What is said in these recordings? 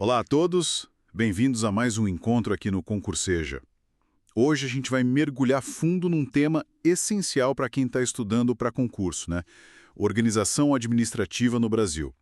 Olá a todos, bem-vindos a mais um encontro aqui no Concurseja. Hoje a gente vai mergulhar fundo num tema essencial para quem está estudando para concurso, né? Organização administrativa no Brasil.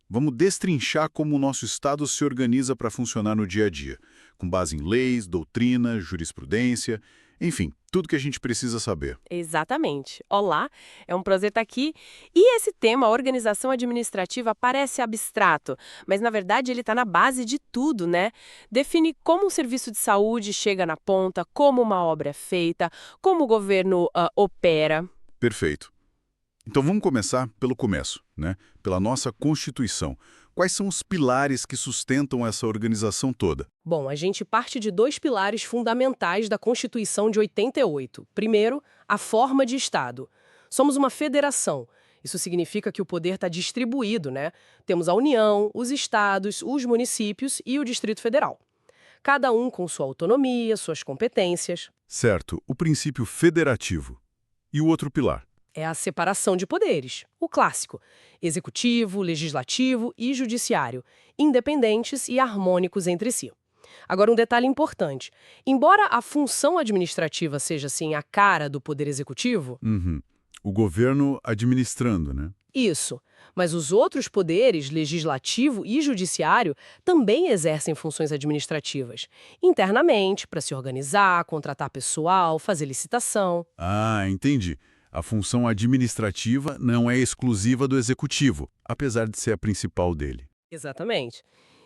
Vamos destrinchar como o nosso Estado se organiza para funcionar no dia a dia, com base em leis, doutrina, jurisprudência, enfim, tudo que a gente precisa saber. Exatamente. Olá, é um prazer estar aqui. E esse tema, organização administrativa, parece abstrato, mas na verdade ele está na base de tudo, né? Define como um serviço de saúde chega na ponta, como uma obra é feita, como o governo opera. Perfeito. Então vamos começar pelo começo, né? Pela nossa Constituição. Quais são os pilares que sustentam essa organização toda? Bom, a gente parte de dois pilares fundamentais da Constituição de 88. Primeiro, a forma de Estado. Somos uma federação. Isso significa que o poder está distribuído, né? Temos a União, os estados, os municípios e o Distrito Federal. Cada um com sua autonomia, suas competências. Certo, o princípio federativo. E o outro pilar? É a separação de poderes, o clássico: executivo, legislativo e judiciário, independentes e harmônicos entre si. Agora, um detalhe importante: embora a função administrativa seja, assim, a cara do poder executivo, Uhum. O governo administrando, né? isso, mas os outros poderes, legislativo e judiciário, também exercem funções administrativas, internamente, para se organizar, contratar pessoal, fazer licitação. Ah, entendi. A função administrativa não é exclusiva do executivo, apesar de ser a principal dele. Exatamente.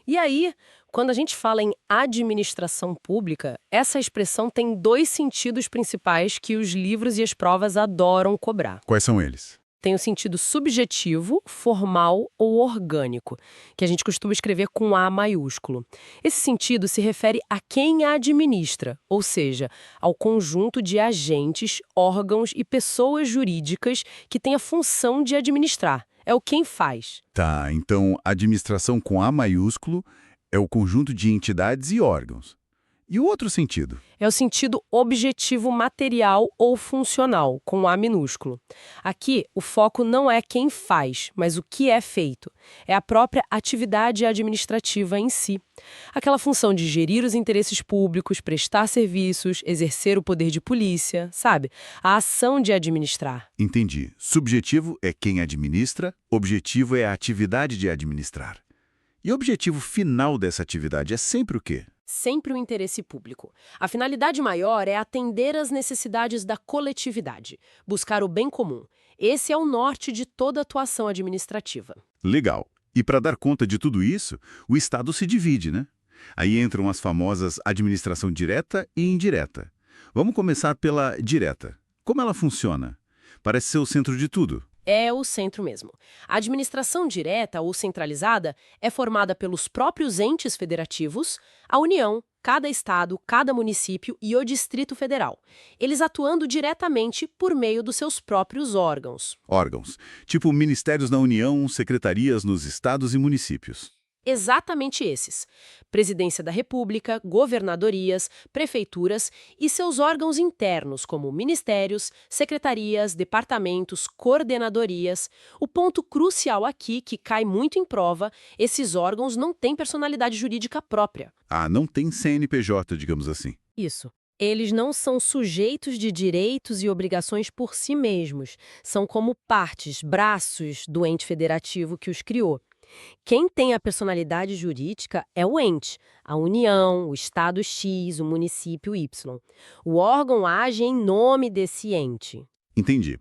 E aí, quando a gente fala em administração pública, essa expressão tem dois sentidos principais que os livros e as provas adoram cobrar. Quais são eles? Tem o sentido subjetivo, formal ou orgânico, que a gente costuma escrever com A maiúsculo. Esse sentido se refere a quem a administra, ou seja, ao conjunto de agentes, órgãos e pessoas jurídicas que têm a função de administrar. É o quem faz. Tá, então administração com A maiúsculo é o conjunto de entidades e órgãos. E o outro sentido? É o sentido objetivo material ou funcional, com A minúsculo. Aqui, o foco não é quem faz, mas o que é feito. É a própria atividade administrativa em si. Aquela função de gerir os interesses públicos, prestar serviços, exercer o poder de polícia, sabe? A ação de administrar. Entendi. Subjetivo é quem administra, objetivo é a atividade de administrar. E o objetivo final dessa atividade é sempre o quê? Sempre o interesse público. A finalidade maior é atender às necessidades da coletividade, buscar o bem comum. Esse é o norte de toda atuação administrativa. Legal. E para dar conta de tudo isso, o Estado se divide, né? Aí entram as famosas administração direta e indireta. Vamos começar pela direta. Como ela funciona? Parece ser o centro de tudo. É o centro mesmo. A administração direta ou centralizada é formada pelos próprios entes federativos, a União, cada estado, cada município e o Distrito Federal. Eles atuando diretamente por meio dos seus próprios órgãos. Órgãos, tipo ministérios na União, secretarias nos estados e municípios. Exatamente esses: Presidência da República, governadorias, prefeituras e seus órgãos internos, como ministérios, secretarias, departamentos, coordenadorias. O ponto crucial aqui, que cai muito em prova: esses órgãos não têm personalidade jurídica própria. Ah, não tem CNPJ, digamos assim. Isso. Eles não são sujeitos de direitos e obrigações por si mesmos. São como partes, braços do ente federativo que os criou. Quem tem a personalidade jurídica é o ente, a União, o Estado X, o município Y. O órgão age em nome desse ente. Entendi.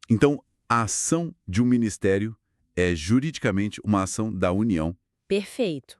Então, a ação de um ministério é juridicamente uma ação da União. Perfeito.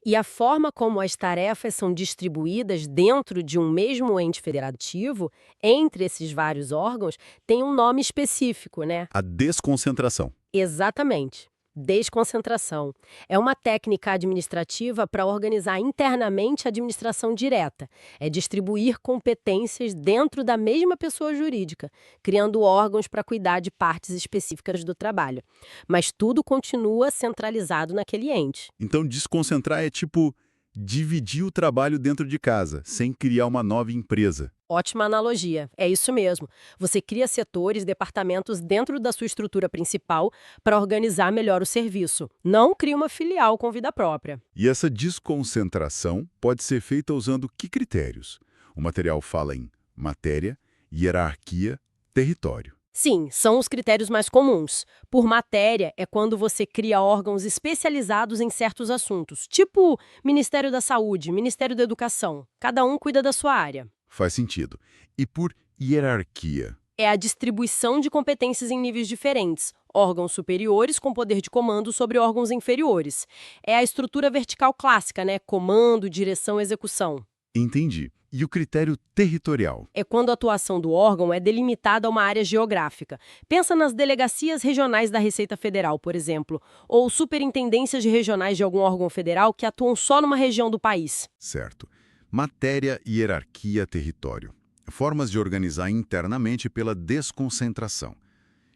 E a forma como as tarefas são distribuídas dentro de um mesmo ente federativo, entre esses vários órgãos, tem um nome específico, né? A desconcentração. Exatamente. Desconcentração. É uma técnica administrativa para organizar internamente a administração direta. É distribuir competências dentro da mesma pessoa jurídica, criando órgãos para cuidar de partes específicas do trabalho. Mas tudo continua centralizado naquele ente. Então, desconcentrar é tipo dividir o trabalho dentro de casa, sem criar uma nova empresa. Ótima analogia. É isso mesmo. Você cria setores, departamentos dentro da sua estrutura principal para organizar melhor o serviço. Não cria uma filial com vida própria. E essa desconcentração pode ser feita usando que critérios? O material fala em matéria, hierarquia, território. Sim, são os critérios mais comuns. Por matéria, é quando você cria órgãos especializados em certos assuntos, tipo Ministério da Saúde, Ministério da Educação. Cada um cuida da sua área. Faz sentido. E por hierarquia? É a distribuição de competências em níveis diferentes. Órgãos superiores com poder de comando sobre órgãos inferiores. É a estrutura vertical clássica, né? Comando, direção, execução. Entendi. E o critério territorial? É quando a atuação do órgão é delimitada a uma área geográfica. Pensa nas delegacias regionais da Receita Federal, por exemplo, ou superintendências de regionais de algum órgão federal que atuam só numa região do país. Certo. Matéria, hierarquia, território. Formas de organizar internamente pela desconcentração.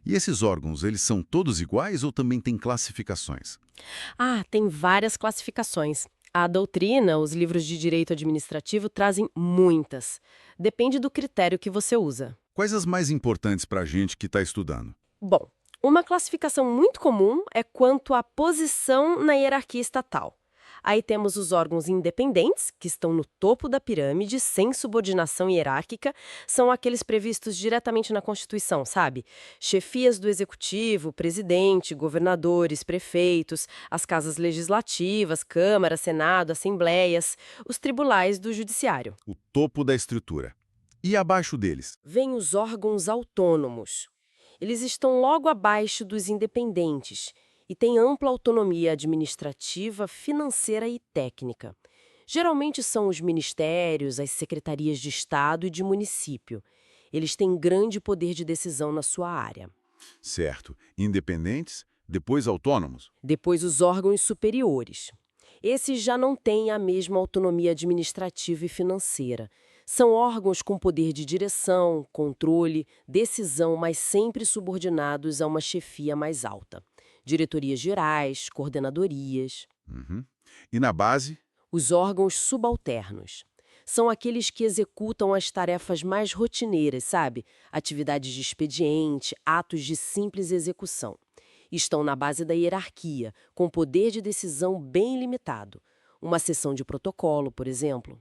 E esses órgãos, eles são todos iguais ou também têm classificações? Ah, tem várias classificações. A doutrina, os livros de direito administrativo trazem muitas. Depende do critério que você usa. Quais as mais importantes para a gente que está estudando? Bom, uma classificação muito comum é quanto à posição na hierarquia estatal. Aí temos os órgãos independentes, que estão no topo da pirâmide, sem subordinação hierárquica, são aqueles previstos diretamente na Constituição, sabe? Chefias do Executivo, presidente, governadores, prefeitos, as casas legislativas, Câmara, Senado, assembleias, os tribunais do Judiciário. O topo da estrutura. E abaixo deles? Vêm os órgãos autônomos. Eles estão logo abaixo dos independentes e têm ampla autonomia administrativa, financeira e técnica. Geralmente são os ministérios, as secretarias de Estado e de município. Eles têm grande poder de decisão na sua área. Certo. Independentes, depois autônomos. Depois, os órgãos superiores. Esses já não têm a mesma autonomia administrativa e financeira. São órgãos com poder de direção, controle, decisão, mas sempre subordinados a uma chefia mais alta. Diretorias gerais, coordenadorias. E na base? Os órgãos subalternos. São aqueles que executam as tarefas mais rotineiras, sabe? Atividades de expediente, atos de simples execução. Estão na base da hierarquia, com poder de decisão bem limitado. Uma seção de protocolo, por exemplo.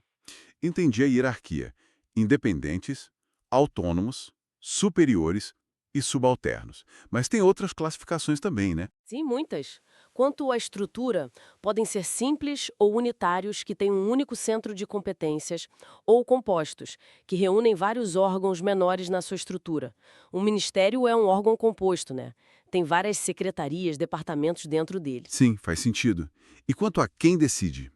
Entendi a hierarquia. Independentes, autônomos, superiores e subalternos. Mas tem outras classificações também, né? Sim, muitas. Quanto à estrutura, podem ser simples ou unitários, que têm um único centro de competências, ou compostos, que reúnem vários órgãos menores na sua estrutura. Um ministério é um órgão composto, né? Tem várias secretarias, departamentos dentro dele. Sim, faz sentido. E quanto a quem decide?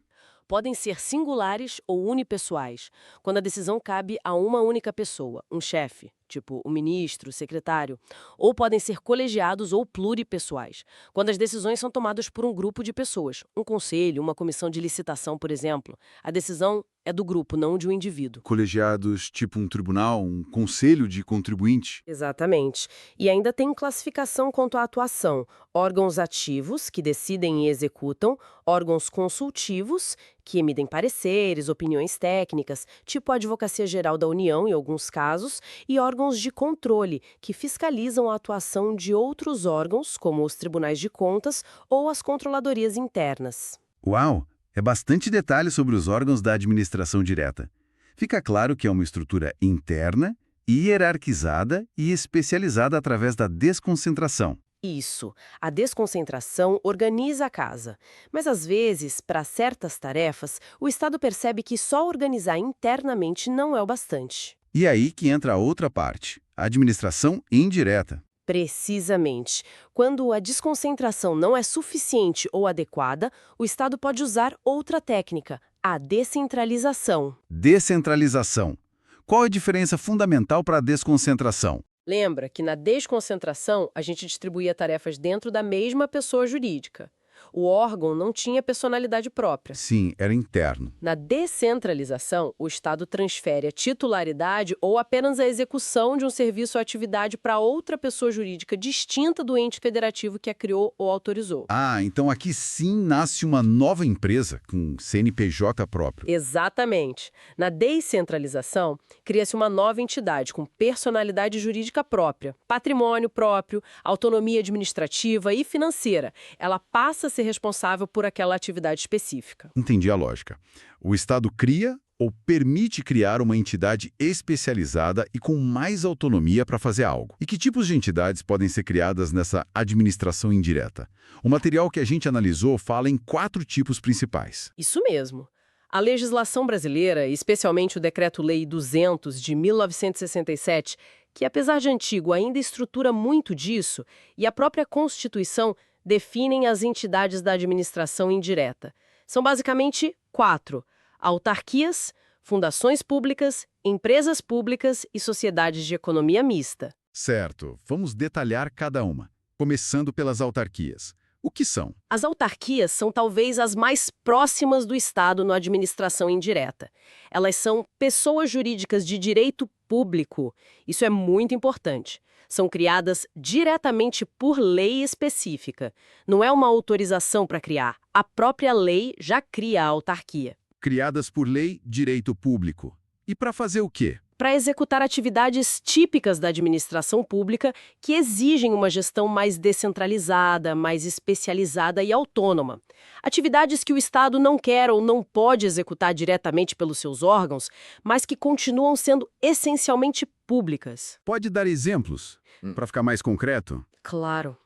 Podem ser singulares ou unipessoais, quando a decisão cabe a uma única pessoa, um chefe, tipo o ministro, o secretário, ou podem ser colegiados ou pluripessoais, quando as decisões são tomadas por um grupo de pessoas, um conselho, uma comissão de licitação, por exemplo. A decisão é do grupo, não de um indivíduo. Colegiados, tipo um tribunal, um conselho de contribuinte? Exatamente. E ainda tem classificação quanto à atuação. Órgãos ativos, que decidem e executam, órgãos consultivos, que emitem pareceres, opiniões técnicas, tipo a Advocacia Geral da União, em alguns casos, e órgãos de controle, que fiscalizam a atuação de outros órgãos, como os tribunais de contas ou as controladorias internas. Uau! É bastante detalhe sobre os órgãos da administração direta. Fica claro que é uma estrutura interna, hierarquizada e especializada através da desconcentração. Isso. A desconcentração organiza a casa. Mas, às vezes, para certas tarefas, o Estado percebe que só organizar internamente não é o bastante. E aí que entra a outra parte, a administração indireta. Precisamente. Quando a desconcentração não é suficiente ou adequada, o Estado pode usar outra técnica, a descentralização. Descentralização. Qual é a diferença fundamental para a desconcentração? Lembra que na desconcentração a gente distribuía tarefas dentro da mesma pessoa jurídica. O órgão não tinha personalidade própria. Sim, era interno. Na descentralização, o Estado transfere a titularidade ou apenas a execução de um serviço ou atividade para outra pessoa jurídica distinta do ente federativo que a criou ou autorizou. Ah, então aqui sim nasce uma nova empresa com CNPJ próprio. Exatamente. Na descentralização, cria-se uma nova entidade com personalidade jurídica própria, patrimônio próprio, autonomia administrativa e financeira. Ela passa a ser responsável por aquela atividade específica. Entendi a lógica. O Estado cria ou permite criar uma entidade especializada e com mais autonomia para fazer algo. E que tipos de entidades podem ser criadas nessa administração indireta? O material que a gente analisou fala em 4 tipos principais. Isso mesmo. A legislação brasileira, especialmente o Decreto-Lei 200 de 1967, que apesar de antigo ainda estrutura muito disso, e a própria Constituição definem as entidades da administração indireta. São basicamente 4: autarquias, fundações públicas, empresas públicas e sociedades de economia mista. Certo, vamos detalhar cada uma, começando pelas autarquias. O que são? As autarquias são talvez as mais próximas do Estado na administração indireta. Elas são pessoas jurídicas de direito público. Isso é muito importante. São criadas diretamente por lei específica. Não é uma autorização para criar. A própria lei já cria a autarquia. Criadas por lei, direito público. E para fazer o quê? Para executar atividades típicas da administração pública que exigem uma gestão mais descentralizada, mais especializada e autônoma. Atividades que o Estado não quer ou não pode executar diretamente pelos seus órgãos, mas que continuam sendo essencialmente públicas. Pode dar exemplos, para ficar mais concreto? Claro.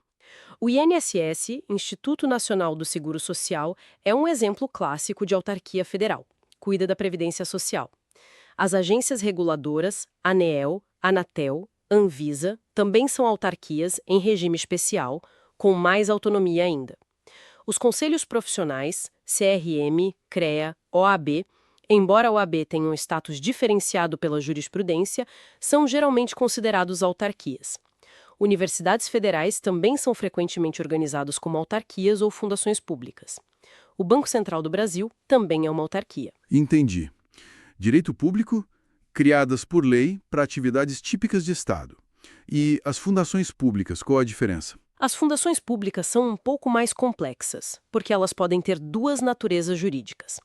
O INSS, Instituto Nacional do Seguro Social, é um exemplo clássico de autarquia federal. Cuida da Previdência Social. As agências reguladoras, ANEEL, Anatel, Anvisa, também são autarquias em regime especial, com mais autonomia ainda. Os conselhos profissionais, CRM, CREA, OAB, embora a OAB tenha um status diferenciado pela jurisprudência, são geralmente considerados autarquias. Universidades federais também são frequentemente organizados como autarquias ou fundações públicas. O Banco Central do Brasil também é uma autarquia. Entendi. Direito público, criadas por lei para atividades típicas de Estado. E as fundações públicas, qual a diferença? As fundações públicas são um pouco mais complexas, porque elas podem ter 2 naturezas jurídicas.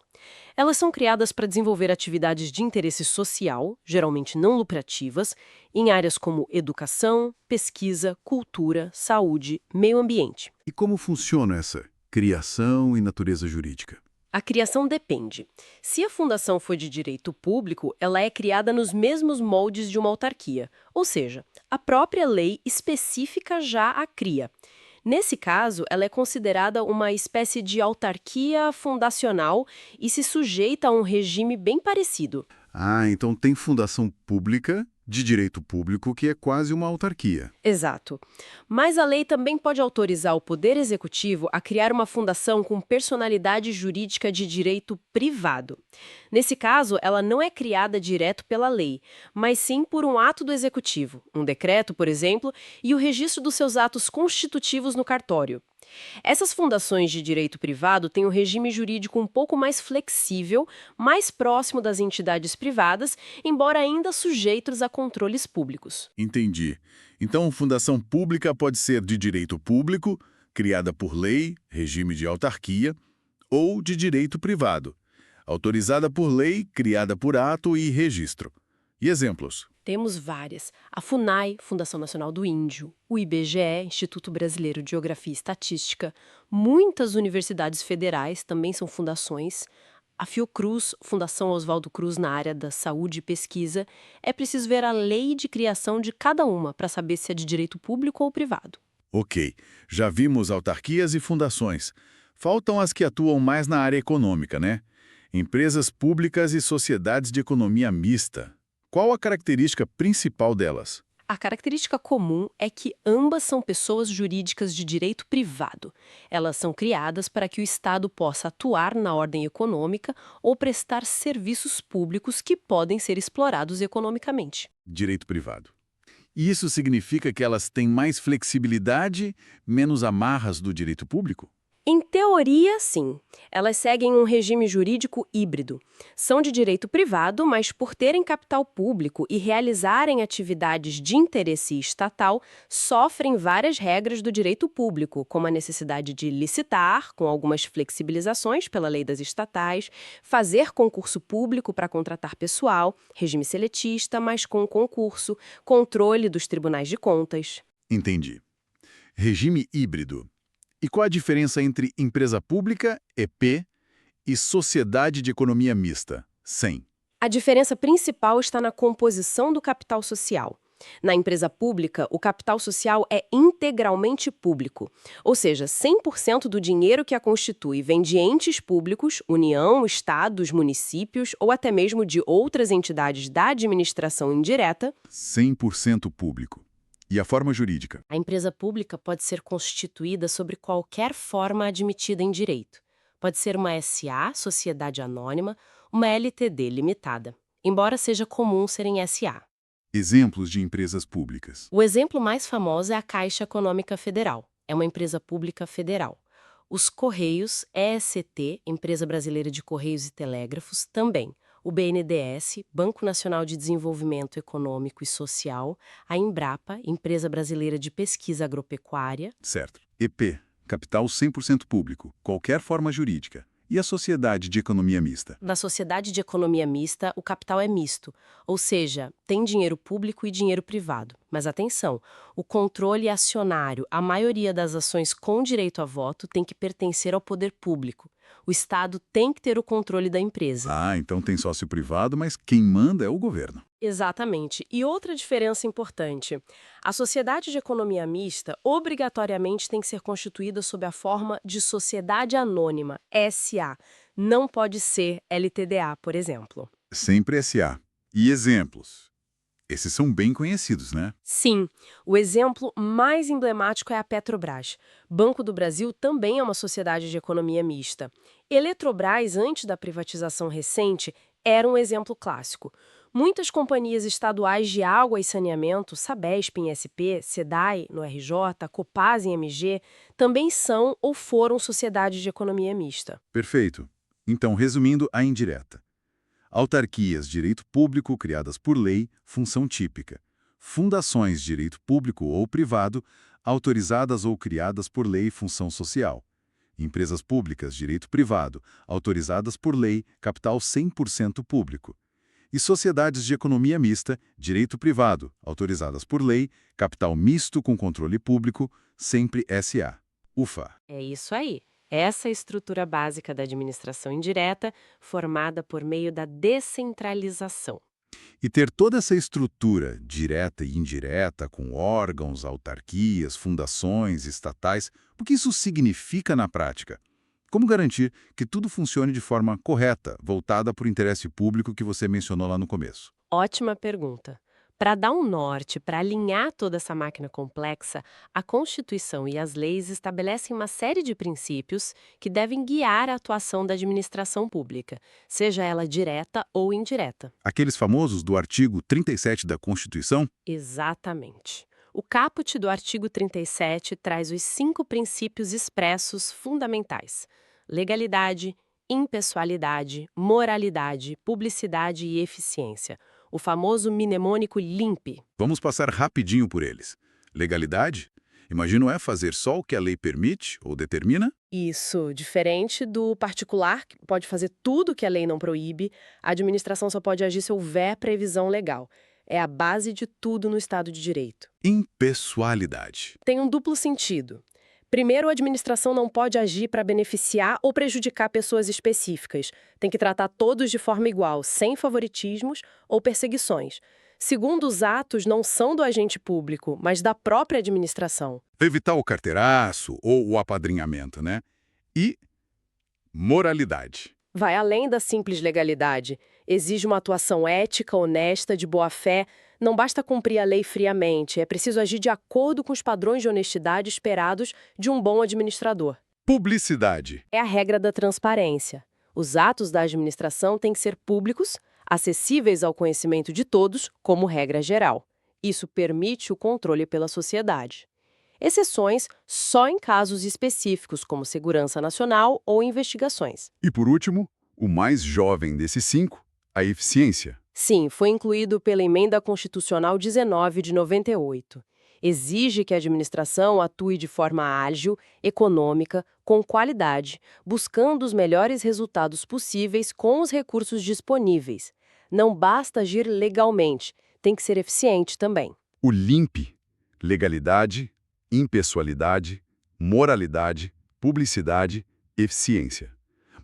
Elas são criadas para desenvolver atividades de interesse social, geralmente não lucrativas, em áreas como educação, pesquisa, cultura, saúde, meio ambiente. E como funciona essa criação e natureza jurídica? A criação depende. Se a fundação for de direito público, ela é criada nos mesmos moldes de uma autarquia, ou seja, a própria lei específica já a cria. Nesse caso, ela é considerada uma espécie de autarquia fundacional e se sujeita a um regime bem parecido. Ah, então tem fundação pública de direito público que é quase uma autarquia. Exato. Mas a lei também pode autorizar o Poder Executivo a criar uma fundação com personalidade jurídica de direito privado. Nesse caso, ela não é criada direto pela lei, mas sim por um ato do Executivo, um decreto, por exemplo, e o registro dos seus atos constitutivos no cartório. Essas fundações de direito privado têm um regime jurídico um pouco mais flexível, mais próximo das entidades privadas, embora ainda sujeitos a controles públicos. Entendi. Então, fundação pública pode ser de direito público, criada por lei, regime de autarquia, ou de direito privado, autorizada por lei, criada por ato e registro. E exemplos? Temos várias. A FUNAI, Fundação Nacional do Índio, o IBGE, Instituto Brasileiro de Geografia e Estatística, muitas universidades federais também são fundações, a Fiocruz, Fundação Oswaldo Cruz na área da saúde e pesquisa. É preciso ver a lei de criação de cada uma para saber se é de direito público ou privado. Ok, já vimos autarquias e fundações. Faltam as que atuam mais na área econômica, né? Empresas públicas e sociedades de economia mista. Qual a característica principal delas? A característica comum é que ambas são pessoas jurídicas de direito privado. Elas são criadas para que o Estado possa atuar na ordem econômica ou prestar serviços públicos que podem ser explorados economicamente. Direito privado. E isso significa que elas têm mais flexibilidade, menos amarras do direito público? Em teoria, sim. Elas seguem um regime jurídico híbrido. São de direito privado, mas por terem capital público e realizarem atividades de interesse estatal, sofrem várias regras do direito público, como a necessidade de licitar, com algumas flexibilizações pela lei das estatais, fazer concurso público para contratar pessoal, regime seletista, mas com concurso, controle dos tribunais de contas. Entendi. Regime híbrido. E qual a diferença entre empresa pública, EP, e sociedade de economia mista, SEM? A diferença principal está na composição do capital social. Na empresa pública, o capital social é integralmente público, ou seja, 100% do dinheiro que a constitui vem de entes públicos, União, estados, municípios ou até mesmo de outras entidades da administração indireta. 100% público. E a forma jurídica? A empresa pública pode ser constituída sobre qualquer forma admitida em direito. Pode ser uma SA, Sociedade Anônima, uma LTD limitada, embora seja comum serem SA. Exemplos de empresas públicas. O exemplo mais famoso é a Caixa Econômica Federal. É uma empresa pública federal. Os Correios, EST, Empresa Brasileira de Correios e Telégrafos, também. O BNDES, Banco Nacional de Desenvolvimento Econômico e Social, a Embrapa, Empresa Brasileira de Pesquisa Agropecuária. Certo. EP, capital 100% público, qualquer forma jurídica. E a sociedade de economia mista? Na sociedade de economia mista, o capital é misto, ou seja, tem dinheiro público e dinheiro privado. Mas atenção, o controle acionário, a maioria das ações com direito a voto tem que pertencer ao poder público. O Estado tem que ter o controle da empresa. Ah, então tem sócio privado, mas quem manda é o governo. Exatamente. E outra diferença importante: a sociedade de economia mista obrigatoriamente tem que ser constituída sob a forma de sociedade anônima, SA. Não pode ser LTDA, por exemplo. Sempre SA. E exemplos? Esses são bem conhecidos, né? Sim, o exemplo mais emblemático é a Petrobras. Banco do Brasil também é uma sociedade de economia mista. Eletrobras, antes da privatização recente, era um exemplo clássico. Muitas companhias estaduais de água e saneamento, Sabesp em SP, SEDAI no RJ, Copasa em MG, também são ou foram sociedades de economia mista. Perfeito. Então, resumindo, a indireta. Autarquias, direito público, criadas por lei, função típica. Fundações, direito público ou privado, autorizadas ou criadas por lei, função social. Empresas públicas, direito privado, autorizadas por lei, capital 100% público. E sociedades de economia mista, direito privado, autorizadas por lei, capital misto com controle público, sempre SA. UFA. É isso aí. Essa é a estrutura básica da administração indireta, formada por meio da descentralização. E ter toda essa estrutura, direta e indireta, com órgãos, autarquias, fundações, estatais, o que isso significa na prática? Como garantir que tudo funcione de forma correta, voltada para o interesse público que você mencionou lá no começo? Ótima pergunta. Para dar um norte, para alinhar toda essa máquina complexa, a Constituição e as leis estabelecem uma série de princípios que devem guiar a atuação da administração pública, seja ela direta ou indireta. Aqueles famosos do artigo 37 da Constituição? Exatamente. O caput do artigo 37 traz os 5 princípios expressos fundamentais: legalidade, impessoalidade, moralidade, publicidade e eficiência. O famoso mnemônico LIMP. Vamos passar rapidinho por eles. Legalidade? Imagino é fazer só o que a lei permite ou determina? Isso, diferente do particular, que pode fazer tudo que a lei não proíbe, a administração só pode agir se houver previsão legal. É a base de tudo no Estado de Direito. Impessoalidade. Tem um duplo sentido. Primeiro, a administração não pode agir para beneficiar ou prejudicar pessoas específicas. Tem que tratar todos de forma igual, sem favoritismos ou perseguições. Segundo, os atos não são do agente público, mas da própria administração. Evitar o carteiraço ou o apadrinhamento, né? E moralidade. Vai além da simples legalidade. Exige uma atuação ética, honesta, de boa-fé. Não basta cumprir a lei friamente, é preciso agir de acordo com os padrões de honestidade esperados de um bom administrador. Publicidade. É a regra da transparência. Os atos da administração têm que ser públicos, acessíveis ao conhecimento de todos, como regra geral. Isso permite o controle pela sociedade. Exceções só em casos específicos, como segurança nacional ou investigações. E por último, o mais jovem desses 5, a eficiência. Sim, foi incluído pela Emenda Constitucional 19 de 98. Exige que a administração atue de forma ágil, econômica, com qualidade, buscando os melhores resultados possíveis com os recursos disponíveis. Não basta agir legalmente, tem que ser eficiente também. O LIMP, legalidade, impessoalidade, moralidade, publicidade, eficiência.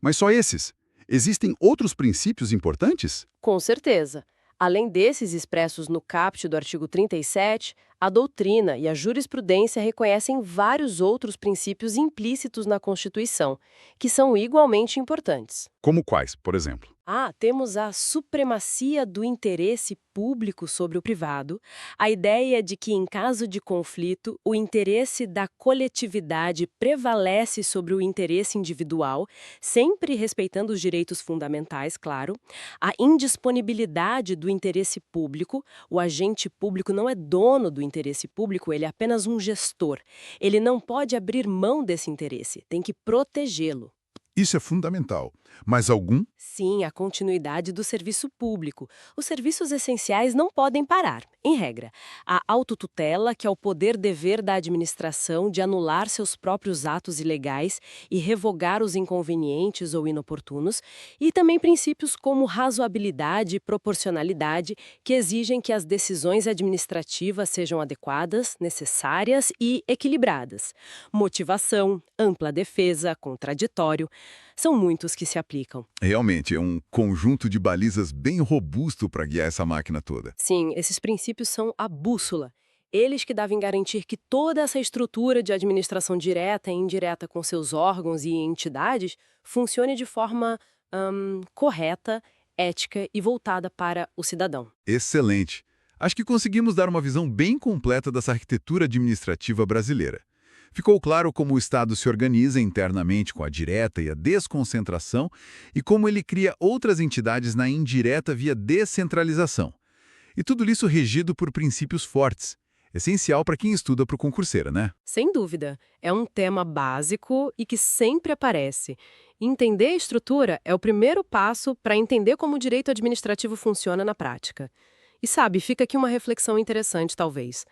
Mas só esses? Existem outros princípios importantes? Com certeza. Além desses expressos no caput do artigo 37, a doutrina e a jurisprudência reconhecem vários outros princípios implícitos na Constituição, que são igualmente importantes. Como quais, por exemplo? Temos a supremacia do interesse público sobre o privado, a ideia de que, em caso de conflito, o interesse da coletividade prevalece sobre o interesse individual, sempre respeitando os direitos fundamentais, claro, a indisponibilidade do interesse público, o agente público não é dono do interesse público, ele é apenas um gestor. Ele não pode abrir mão desse interesse, tem que protegê-lo. Isso é fundamental. Mas algum? Sim, a continuidade do serviço público. Os serviços essenciais não podem parar, em regra. A autotutela, que é o poder-dever da administração de anular seus próprios atos ilegais e revogar os inconvenientes ou inoportunos, e também princípios como razoabilidade e proporcionalidade, que exigem que as decisões administrativas sejam adequadas, necessárias e equilibradas. Motivação, ampla defesa, contraditório, são muitos que se aplicam. Realmente, é um conjunto de balizas bem robusto para guiar essa máquina toda. Sim, esses princípios são a bússola. Eles que devem garantir que toda essa estrutura de administração direta e indireta com seus órgãos e entidades funcione de forma correta, ética e voltada para o cidadão. Excelente. Acho que conseguimos dar uma visão bem completa dessa arquitetura administrativa brasileira. Ficou claro como o Estado se organiza internamente com a direta e a desconcentração e como ele cria outras entidades na indireta via descentralização. E tudo isso regido por princípios fortes. Essencial para quem estuda para o concurseira, né? Sem dúvida. É um tema básico e que sempre aparece. Entender a estrutura é o primeiro passo para entender como o direito administrativo funciona na prática. E sabe, fica aqui uma reflexão interessante, talvez.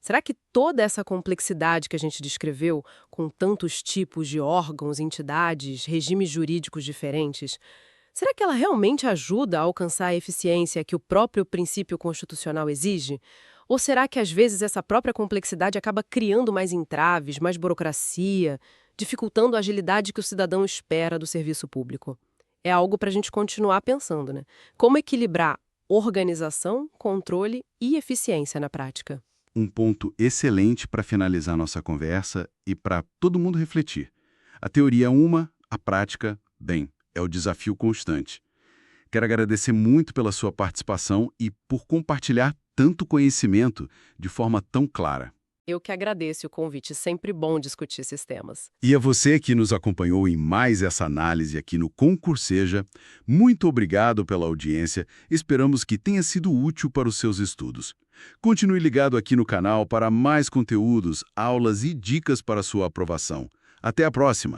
Será que toda essa complexidade que a gente descreveu, com tantos tipos de órgãos, entidades, regimes jurídicos diferentes, será que ela realmente ajuda a alcançar a eficiência que o próprio princípio constitucional exige? Ou será que, às vezes, essa própria complexidade acaba criando mais entraves, mais burocracia, dificultando a agilidade que o cidadão espera do serviço público? É algo para a gente continuar pensando, né? Como equilibrar organização, controle e eficiência na prática? Um ponto excelente para finalizar nossa conversa e para todo mundo refletir. A teoria é uma, a prática, bem, é o desafio constante. Quero agradecer muito pela sua participação e por compartilhar tanto conhecimento de forma tão clara. Eu que agradeço o convite, sempre bom discutir esses temas. E a você que nos acompanhou em mais essa análise aqui no Concurseja, muito obrigado pela audiência, esperamos que tenha sido útil para os seus estudos. Continue ligado aqui no canal para mais conteúdos, aulas e dicas para sua aprovação. Até a próxima!